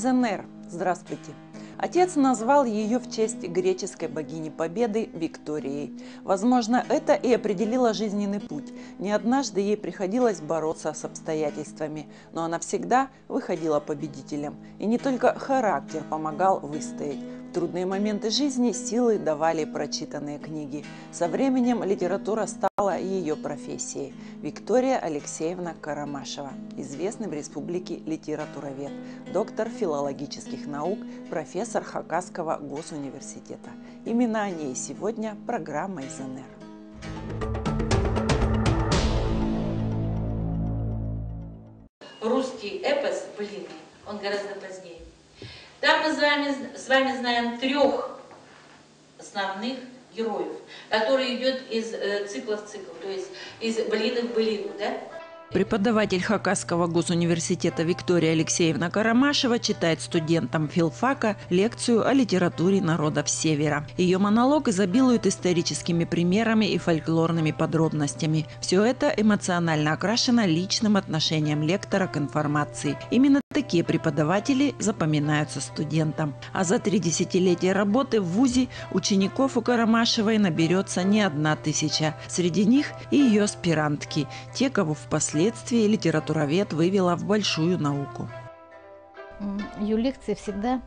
Айзенер. Здравствуйте. Отец назвал ее в честь греческой богини Победы Викторией. Возможно, это и определило жизненный путь. Не однажды ей приходилось бороться с обстоятельствами, но она всегда выходила победителем. И не только характер помогал выстоять. В трудные моменты жизни силы давали прочитанные книги. Со временем литература стала ее профессией. Виктория Алексеевна Карамашева, известный в республике литературовед, доктор филологических наук, профессор Хакасского госуниверситета. Именно о ней сегодня программа «Айзенер». Русский эпос былинный, он гораздо позднее. Там мы с вами знаем трех основных героев, которые идут из цикла в цикл, то есть из былины в былину, да? Преподаватель Хакасского госуниверситета Виктория Алексеевна Карамашева читает студентам филфака лекцию о литературе народов Севера. Ее монолог изобилует историческими примерами и фольклорными подробностями. Все это эмоционально окрашено личным отношением лектора к информации. Именно такие преподаватели запоминаются студентам. А за 3 десятилетия работы в вузе учеников у Карамашевой наберется не 1000. Среди них и ее аспирантки, те, кого впоследствии литературовед вывела в большую науку. Ее лекции всегда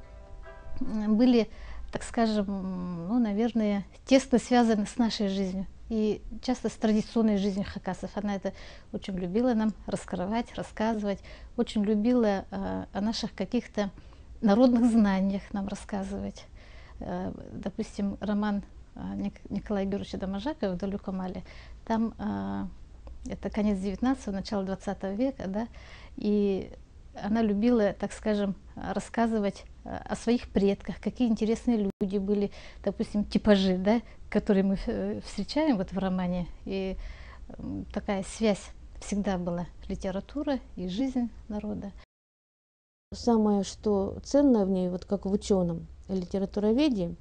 были, так скажем, наверное, тесно связаны с нашей жизнью. И часто с традиционной жизнью хакасов. Она это очень любила нам раскрывать, рассказывать. Очень любила о наших каких-то народных знаниях нам рассказывать. Допустим, роман Николая Георгиевича Домажакова «Далеко Мали». Там это конец 19-го, начало 20 века, да, и она любила, так скажем, рассказывать о своих предках, какие интересные люди были, допустим, типажи, да, которые мы встречаем вот в романе. И такая связь всегда была: литература и жизнь народа. Самое, что ценное в ней, вот как в ученом литературоведе,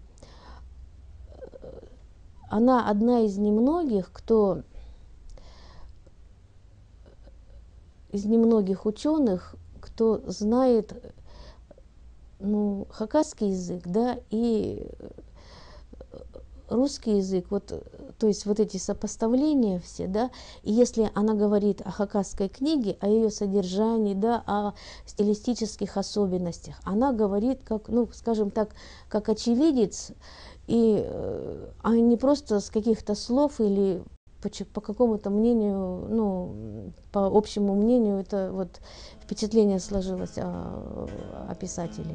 она одна из немногих, из немногих ученых, кто знает хакасский язык, да, и русский язык, то есть вот эти сопоставления все, да, и если она говорит о хакасской книге, о ее содержании, да, о стилистических особенностях, она говорит как, скажем так, как очевидец, а не просто с каких-то слов или по какому-то мнению, по общему мнению, это вот впечатление сложилось о писателе.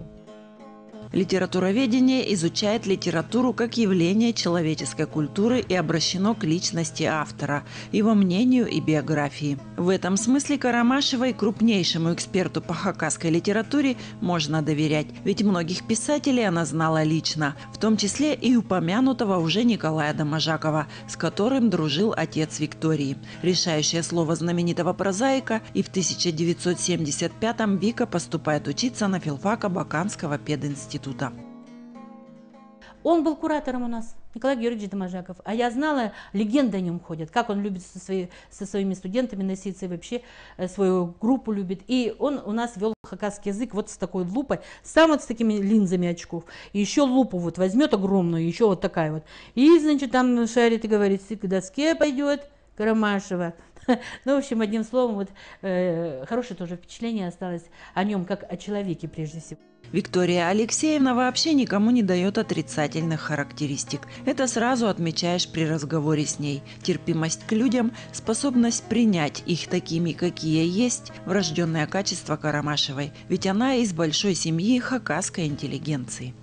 Литературоведение изучает литературу как явление человеческой культуры и обращено к личности автора, его мнению и биографии. В этом смысле Карамашевой, крупнейшему эксперту по хакасской литературе, можно доверять, ведь многих писателей она знала лично, в том числе и упомянутого уже Николая Домажакова, с которым дружил отец Виктории. Решающее слово знаменитого прозаика, и в 1975-м Вика поступает учиться на филфак Абаканского пединститута. Он был куратором у нас, Николай Георгиевич Домажаков. А я знала, легенды о нем ходят, как он любит со своими студентами носиться, и вообще свою группу любит. И он у нас вел хакасский язык вот с такой лупой, сам вот с такими линзами очков. И еще лупу вот возьмет огромную, еще вот такая вот. И, значит, там шарит и говорит: к доске пойдет Карамашева. В общем, одним словом, хорошее тоже впечатление осталось о нем, как о человеке прежде всего. Виктория Алексеевна вообще никому не дает отрицательных характеристик. Это сразу отмечаешь при разговоре с ней. Терпимость к людям, способность принять их такими, какие есть, врожденное качество Карамашевой. Ведь она из большой семьи хакасской интеллигенции.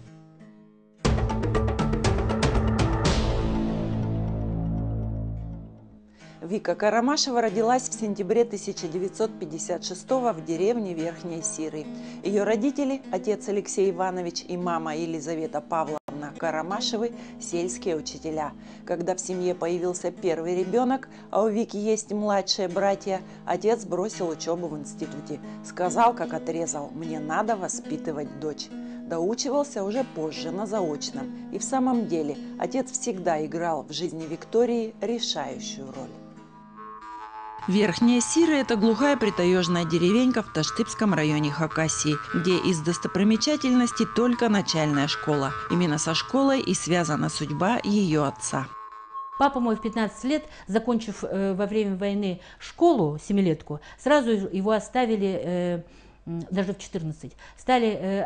Вика Карамашева родилась в сентябре 1956 в деревне Верхней Сиры. Ее родители, отец Алексей Иванович и мама Елизавета Павловна Карамашевы, сельские учителя. Когда в семье появился первый ребенок, а у Вики есть младшие братья, отец бросил учебу в институте. Сказал, как отрезал: «Мне надо воспитывать дочь». Доучивался уже позже, на заочном. И в самом деле отец всегда играл в жизни Виктории решающую роль. Верхняя Сира – это глухая притаежная деревенька в Таштыбском районе Хакасии, где из достопримечательностей только начальная школа. Именно со школой и связана судьба ее отца. Папа мой в 15 лет, закончив во время войны школу, 7-летку, сразу его оставили, даже в 14,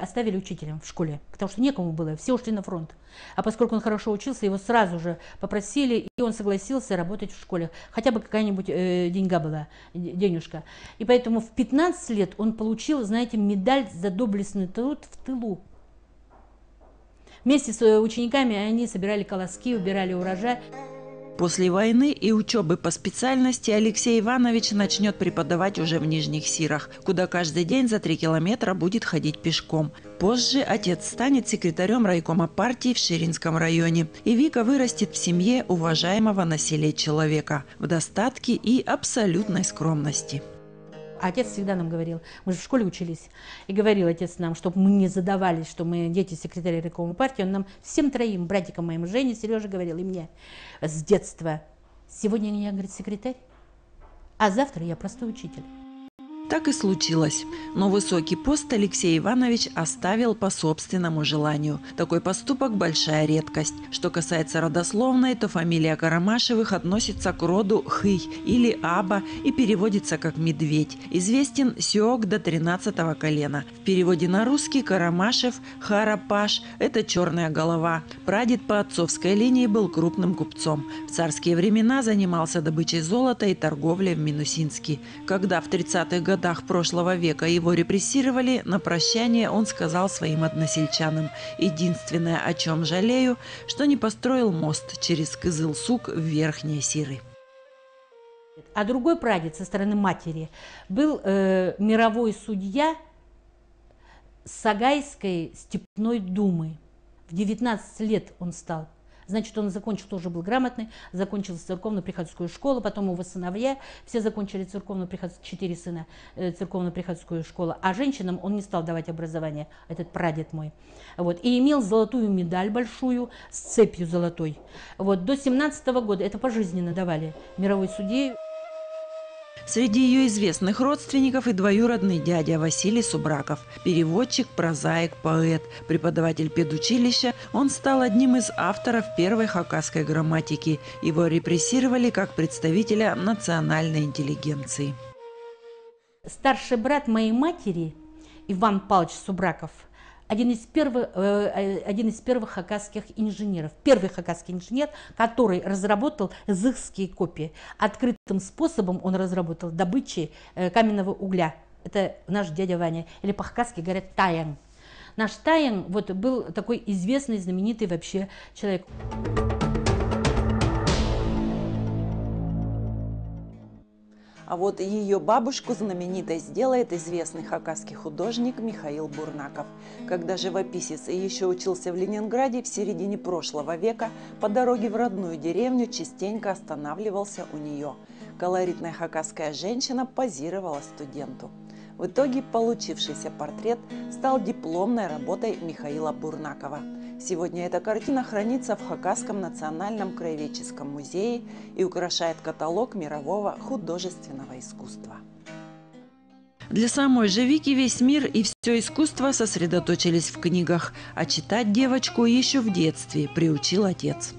оставили учителем в школе, потому что некому было, все ушли на фронт. А поскольку он хорошо учился, его сразу же попросили, и он согласился работать в школе. Хотя бы какая-нибудь денежка. И поэтому в 15 лет он получил, знаете, медаль за доблестный труд в тылу. Вместе с учениками они собирали колоски, убирали урожай. После войны и учебы по специальности Алексей Иванович начнет преподавать уже в Нижних Сирах, куда каждый день за 3 километра будет ходить пешком. Позже отец станет секретарем райкома партии в Ширинском районе. И Вика вырастет в семье уважаемого на селе человека, в достатке и абсолютной скромности. Отец всегда нам говорил, мы же в школе учились, и говорил отец нам, чтобы мы не задавались, что мы дети секретаря райкома партии, он нам всем троим, братикам моим, Жене, Сереже говорил, и мне с детства: сегодня я, говорит, секретарь, а завтра я простой учитель. Так и случилось. Но высокий пост Алексей Иванович оставил по собственному желанию. Такой поступок – большая редкость. Что касается родословной, то фамилия Карамашевых относится к роду Хый или Аба и переводится как «медведь». Известен Сёк до 13-го колена. В переводе на русский Карамашев, Харапаш – это черная голова. Прадед по отцовской линии был крупным купцом. В царские времена занимался добычей золота и торговлей в Минусинске. Когда в 30-х годах прошлого века его репрессировали, на прощание он сказал своим односельчанам: «Единственное, о чем жалею, что не построил мост через Кызылсук в Верхние Сиры». А другой прадед со стороны матери был мировой судья Сагайской степной думы. В 19 лет он стал. Значит, он закончил, тоже был грамотный, закончил церковно-приходскую школу, потом его сыновья все закончили церковно-приходскую, 4 сына, церковно-приходскую школу, а женщинам он не стал давать образование, этот прадед мой. Вот, и имел золотую медаль большую с цепью золотой. Вот, до 17-го года, это пожизненно давали мировой судье. Среди ее известных родственников и двоюродный дядя Василий Субраков. Переводчик, прозаик, поэт, преподаватель педучилища, он стал одним из авторов первой хакасской грамматики. Его репрессировали как представителя национальной интеллигенции. Старший брат моей матери, Иван Павлович Субраков, один из первых хакасских инженеров. Первый хакасский инженер, который разработал зыхские копии. Открытым способом он разработал добычи каменного угля. Это наш дядя Ваня. Или по-хакасски говорят таян. Наш таян вот, был такой известный, знаменитый вообще человек. А вот ее бабушку знаменитой сделает известный хакасский художник Михаил Бурнаков. Когда живописец еще учился в Ленинграде в середине прошлого века, по дороге в родную деревню частенько останавливался у нее. Колоритная хакасская женщина позировала студенту. В итоге получившийся портрет стал дипломной работой Михаила Бурнакова. Сегодня эта картина хранится в Хакасском национальном краеведческом музее и украшает каталог мирового художественного искусства. Для самой же Вики весь мир и все искусство сосредоточились в книгах, а читать девочку еще в детстве приучил отец.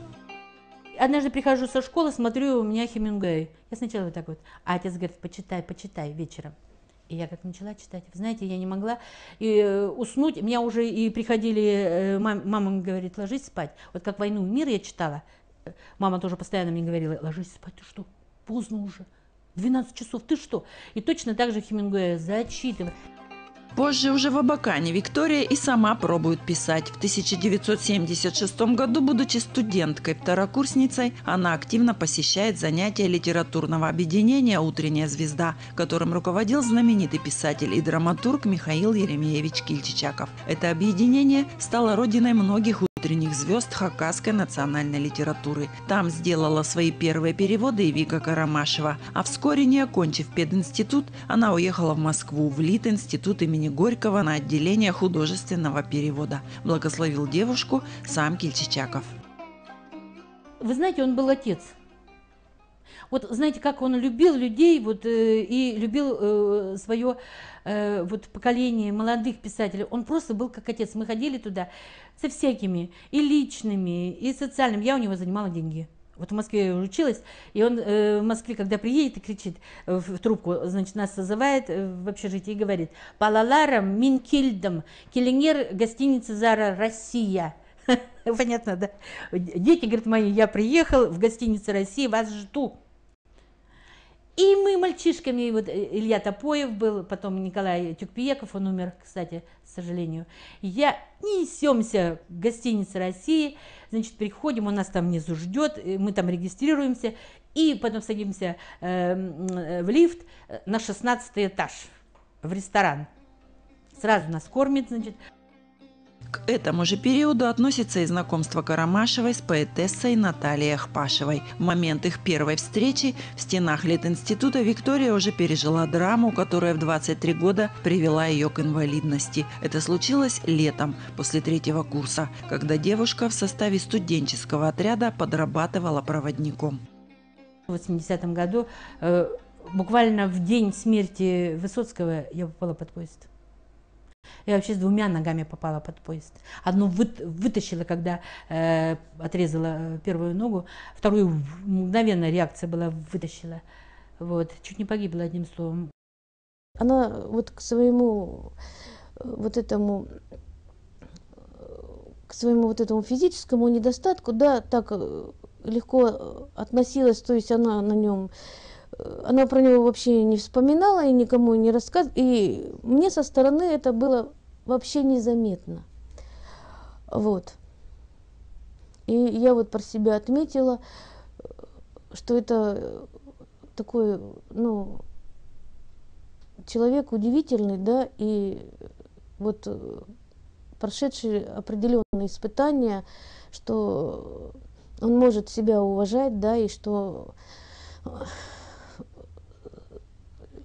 Однажды прихожу со школы, смотрю, у меня Хемингуэй. Я сначала вот так вот, а отец говорит: почитай, почитай вечером. И я как начала читать, вы знаете, я не могла уснуть. Меня уже и приходили, мама говорит: ложись спать. Вот как «Войну и мир» я читала, мама тоже постоянно мне говорила: ложись спать, ты что, поздно уже, 12 часов, ты что? И точно так же Хемингуэя зачитывай. Позже уже в Абакане Виктория и сама пробует писать. В 1976 году, будучи студенткой-второкурсницей, она активно посещает занятия литературного объединения «Утренняя звезда», которым руководил знаменитый писатель и драматург Михаил Еремеевич Кильчичаков. Это объединение стало родиной многих утренних звезд хакасской национальной литературы. Там сделала свои первые переводы и Вика Карамашева. А вскоре, не окончив пединститут, она уехала в Москву, в Литинститут имени Горького на отделение художественного перевода. Благословил девушку сам Кильчичаков. Вы знаете, он был отец. Вот знаете, как он любил людей, вот, и любил свое вот, поколение молодых писателей. Он просто был как отец. Мы ходили туда со всякими, и личными, и социальными. Я у него занимала деньги. Вот в Москве училась, и он в Москве, когда приедет и кричит в трубку, значит, нас созывает в общежитие и говорит: «Палаларам минкильдам, келингер, гостиница Зара, Россия». Понятно, да? Дети, говорят, мои, я приехал в гостиницу «Россия», вас жду. И мы мальчишками, вот Илья Топоев был, потом Николай Тюкпиеков, он умер, кстати, к сожалению. Несемся в гостиницу «Россия», значит, приходим, он нас там внизу ждет, мы там регистрируемся, и потом садимся в лифт на 16-й этаж, в ресторан. Сразу нас кормят, значит. К этому же периоду относится и знакомство Карамашевой с поэтессой Натальей Ахпашевой. В момент их первой встречи в стенах Литинститута Виктория уже пережила драму, которая в 23 года привела ее к инвалидности. Это случилось летом, после 3-го курса, когда девушка в составе студенческого отряда подрабатывала проводником. В 80-м году, буквально в день смерти Высоцкого, я попала под поезд. Я вообще с 2 ногами попала под поезд. Одну вытащила, когда отрезала первую ногу, вторую мгновенно реакция была, вытащила. Вот. Чуть не погибла, одним словом. Она вот к своему вот этому физическому недостатку, да, так легко относилась, то есть она про него вообще не вспоминала и никому не рассказывала. И мне со стороны это было вообще незаметно. Вот. И я вот про себя отметила, что это такой, человек удивительный, да, и вот прошедший определенные испытания, что он может себя уважать, да, и что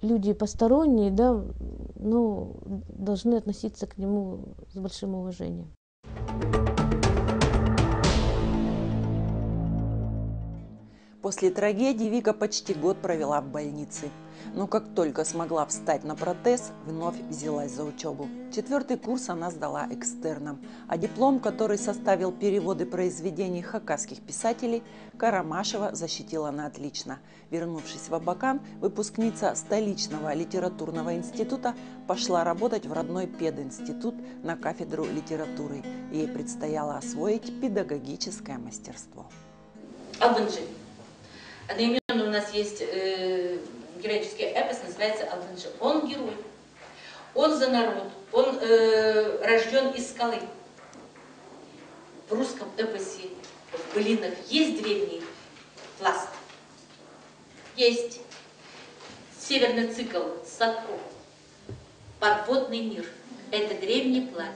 люди посторонние, да, должны относиться к нему с большим уважением. После трагедии Вика почти год провела в больнице. Но как только смогла встать на протез, вновь взялась за учебу. 4-й курс она сдала экстерном, а диплом, который составил переводы произведений хакасских писателей, Карамашева защитила на отлично. Вернувшись в Абакан, выпускница столичного литературного института пошла работать в родной пединститут на кафедру литературы. Ей предстояло освоить педагогическое мастерство. Албанджи. Одноименно у нас есть героический эпос, называется Албанджи. Он герой, он за народ, он рожден из скалы. В русском эпосе, в былинах есть древний пласт, есть северный цикл, Садко, подводный мир. Это древний пласт.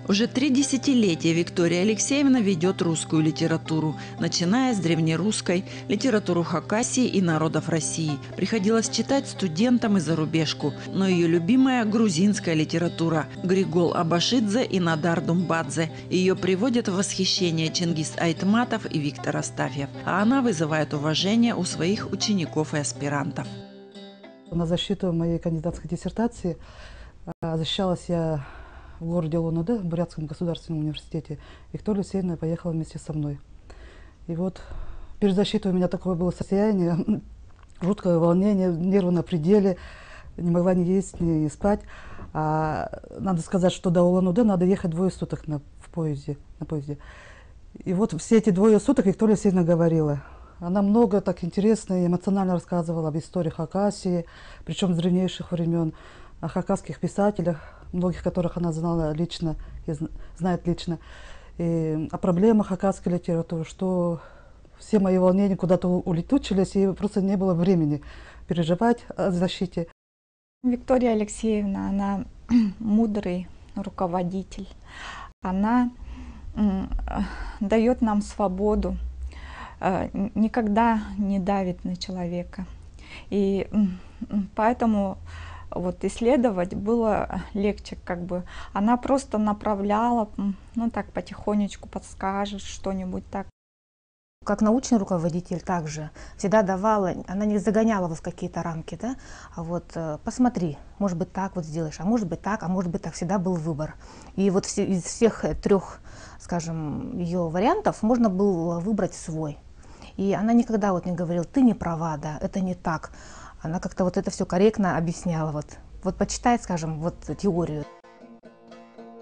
Уже 3 десятилетия Виктория Алексеевна ведет русскую литературу, начиная с древнерусской, литературу Хакасии и народов России. Приходилось читать студентам и зарубежку, но ее любимая грузинская литература – Григол Абашидзе и Надар Думбадзе. Ее приводят в восхищение Чингис Айтматов и Виктор Астафьев, а она вызывает уважение у своих учеников и аспирантов. На защиту моей кандидатской диссертации защищалась я в городе Улан-Удэ, в Бурятском государственном университете. Виктория Алексеевна поехала вместе со мной. И вот перед защитой у меня такое было состояние, жуткое волнение, нервы на пределе, не могла ни есть, ни спать. Надо сказать, что до Улан-Удэ надо ехать 2 суток на поезде. И вот все эти 2 суток Виктория Алексеевна говорила. Она много так интересно и эмоционально рассказывала об истории Хакасии, причем с древнейших времен, о хакасских писателях, многих которых она знала лично и знает лично, и о проблемах хакасской литературы, что все мои волнения куда-то улетучились, и просто не было времени переживать о защите. Виктория Алексеевна, она мудрый руководитель, она дает нам свободу, никогда не давит на человека. И поэтому вот исследовать было легче, как бы. Она просто направляла, так потихонечку подскажет что-нибудь так. как научный руководитель также всегда давала, она не загоняла вас в какие-то рамки, да, а вот посмотри, может быть так вот сделаешь, а может быть так, всегда был выбор. И вот из всех 3, скажем, ее вариантов можно было выбрать свой. И она никогда вот не говорила, ты не права, да, это не так. Она как-то вот это все корректно объясняла, вот почитай, скажем, вот теорию.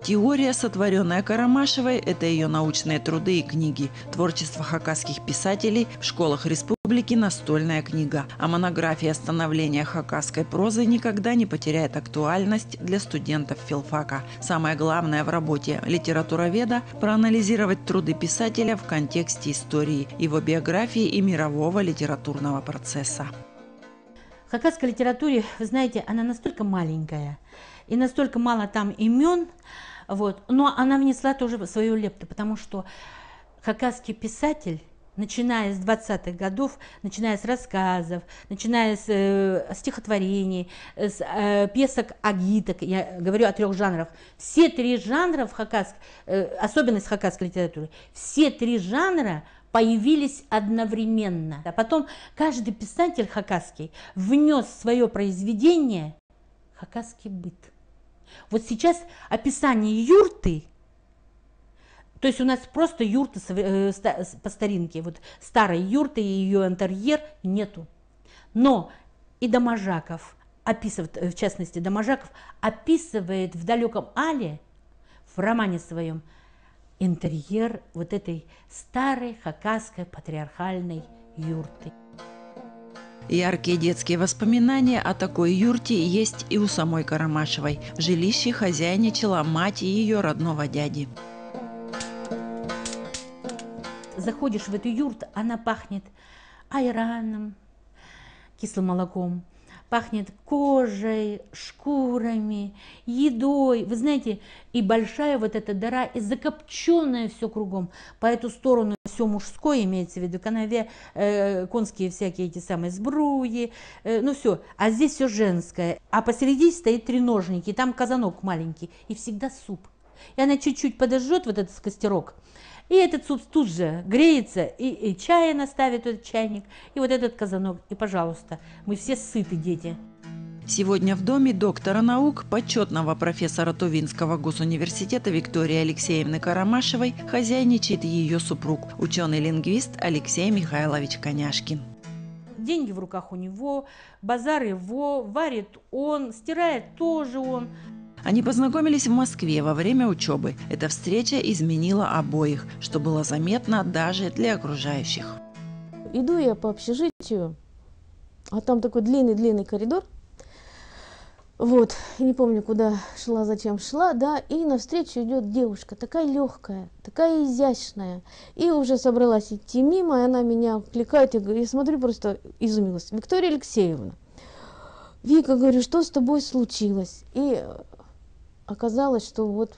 Теория, сотворенная Карамашевой, это ее научные труды и книги. Творчество хакасских писателей в школах республики – настольная книга. А монография становления хакасской прозы никогда не потеряет актуальность для студентов филфака. Самое главное в работе литературоведа – проанализировать труды писателя в контексте истории, его биографии и мирового литературного процесса. В хакасской литературе, вы знаете, она настолько маленькая, и настолько мало там имен, вот, но она внесла тоже свою лепту, потому что хакасский писатель, начиная с 20-х годов, начиная с рассказов, начиная с стихотворений, с песок агиток, я говорю о 3 жанрах, все 3 жанра в особенность хакасской литературы, все 3 жанра появились одновременно. А потом каждый писатель хакасский внес в свое произведение хакасский быт. Вот сейчас описание юрты, то есть у нас просто юрта по старинке, вот старой юрты и ее интерьер нету. Но и Доможаков описывает, в частности Доможаков, описывает в «Далеком Але», в романе своем, интерьер вот этой старой хакасской патриархальной юрты. Яркие детские воспоминания о такой юрте есть и у самой Карамашевой. В жилище хозяйничала мать ее родного дяди. Заходишь в эту юрту, она пахнет айраном, кислым молоком, пахнет кожей, шкурами, едой. Вы знаете, и большая вот эта дыра, и закопченное все кругом. По эту сторону все мужское, имеется в виду, канаве, конские всякие эти самые сбруи, ну все. А здесь все женское. А посередине стоит треножники, и там казанок маленький, и всегда суп. И она чуть-чуть подожжет вот этот костерок, и этот суп тут же греется, и чая наставит этот чайник, и вот этот казанок, и пожалуйста, мы все сыты, дети. Сегодня в доме доктора наук, почетного профессора Тувинского госуниверситета Виктории Алексеевны Карамашевой хозяйничает ее супруг, ученый-лингвист Алексей Михайлович Коняшкин. Деньги в руках у него, базар его, варит он, стирает тоже он. Они познакомились в Москве во время учебы. Эта встреча изменила обоих, что было заметно даже для окружающих. Иду я по общежитию, а там такой длинный-длинный коридор. Вот, не помню, куда шла, зачем шла, да, и навстречу идет девушка, такая легкая, такая изящная. И уже собралась идти мимо, и она меня кликает, я смотрю, просто изумилась. Виктория Алексеевна, Вика, говорю, что с тобой случилось? И оказалось, что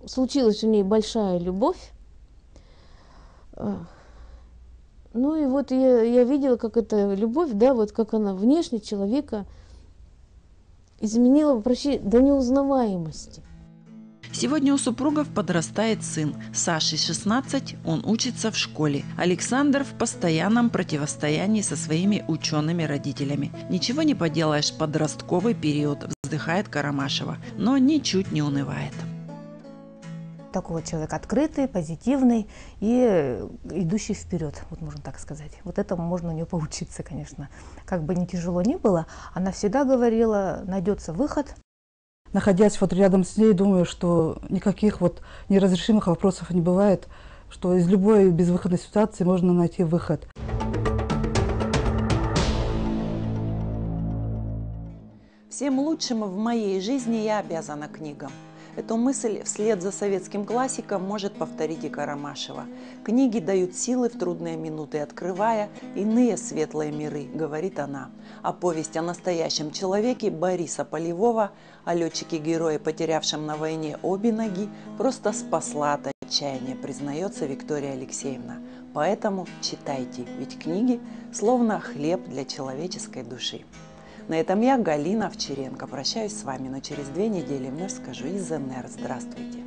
случилась у ней большая любовь. Ну и вот я видела, как эта любовь, да, вот как она внешне человека изменила вообще до неузнаваемости. Сегодня у супругов подрастает сын. Саше 16, он учится в школе. Александр в постоянном противостоянии со своими учеными родителями. Ничего не поделаешь, подростковый период, вздыхает Карамашева, но ничуть не унывает. Такой человек открытый, позитивный и идущий вперед, вот можно так сказать. Вот этому можно у нее поучиться, конечно. Как бы ни тяжело ни было, она всегда говорила, найдется выход. Находясь вот рядом с ней, думаю, что никаких вот неразрешимых вопросов не бывает, что из любой безвыходной ситуации можно найти выход. Всем лучшим в моей жизни я обязана книгам. Эту мысль вслед за советским классиком может повторить и Карамашева. Книги дают силы в трудные минуты, открывая иные светлые миры, говорит она. А повесть о настоящем человеке Бориса Полевого, о летчике-герое, потерявшем на войне обе ноги, просто спасла от отчаяния, признается Виктория Алексеевна. Поэтому читайте, ведь книги словно хлеб для человеческой души. На этом я, Галина Овчаренко, прощаюсь с вами, но через 2 недели вновь скажу из НР. Здравствуйте!